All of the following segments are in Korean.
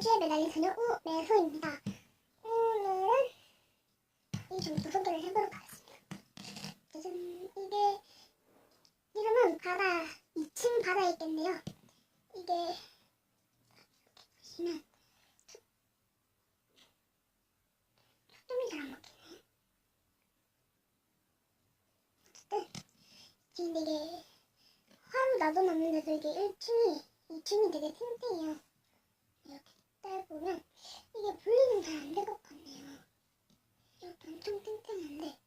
저주에 매달린 소녀 우매소입니다. 오늘은 이 점수 소개를 해보도록 하겠습니다. 짜잔, 이게 이름은 바다 2층 바다에 있겠네요. 이게 보시면 초점이 잘 안 먹히네. 어쨌든 지금 이게 하루 놔둬놨는데도 이게 1층이 2층이 되게 탱탱해요. 이렇게 딱 보면 이게 분리는 잘 안 될 것 같네요. 이렇게 엄청 탱탱한데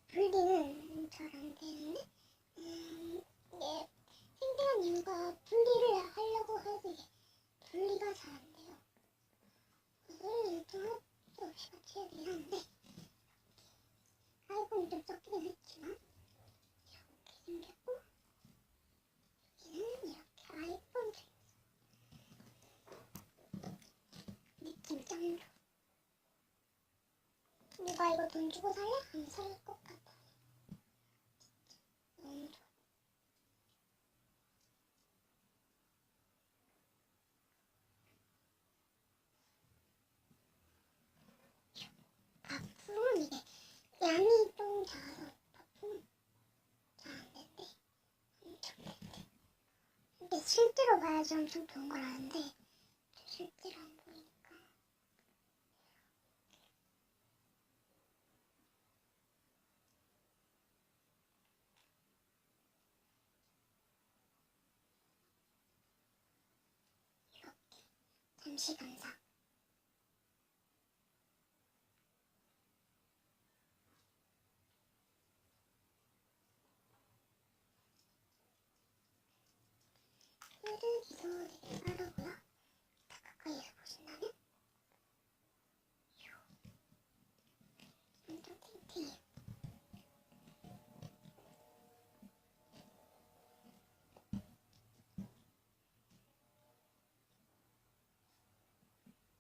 분리는 잘 안 되는데 이게 탱탱한 이유가 분리를 하려고 해도 이게 분리가 잘 안 돼요. 분리를 좀 할 수 없이 같이 해야 되긴 하는데 아이폰이 좀 적기는 했지만 이렇게 생겼고 여기는 이렇게 아이폰 느낌 짱 좋아. 누가 이거 돈 주고 살래? 안 살 것 같아. 진짜 너무 좋아. 바풍은 이게 양이 좀 작아서 바풍은 잘 안 된대. 엄청 된대. 근데 실제로 봐야지 엄청 좋은 걸 아는데 실제로 안 보이니까. 이렇게 잠시 감상. 흐르기도 되게 빠르고요. 다 가까이에서 보신다면 엄청 탱탱해요.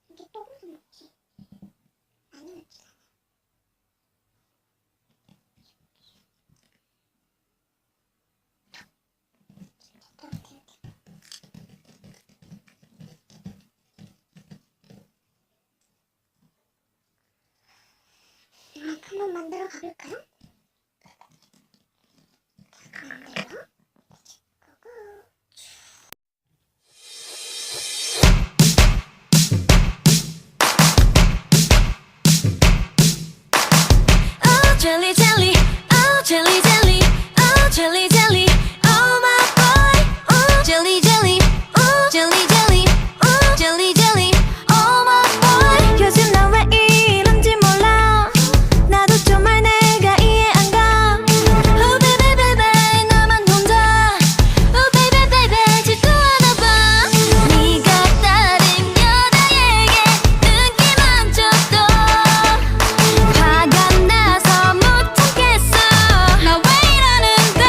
이게 조금도 먹지 많이 먹지 않아요. 진짜 너무 탱탱해. 한번 만들어 가볼까요? 만들어요. 고고. Oh jelly jelly, oh jelly jelly, oh jelly jelly, oh my boy. Oh jelly jelly, oh jelly jelly, oh jelly jelly, oh my boy. 요즘 나 왜 이런지 몰라. 나도 정말 내가 이해 안 가. Oh baby baby 나만 혼자. Oh baby baby 질투하나 봐. 네가 다른 여자에게 눈길만 줘도 화가 나서 못 참겠어. 나 왜 이러는데.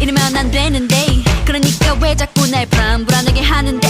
이러면 안 되는데 그러니까 왜 자꾸 날 불안하게 하는데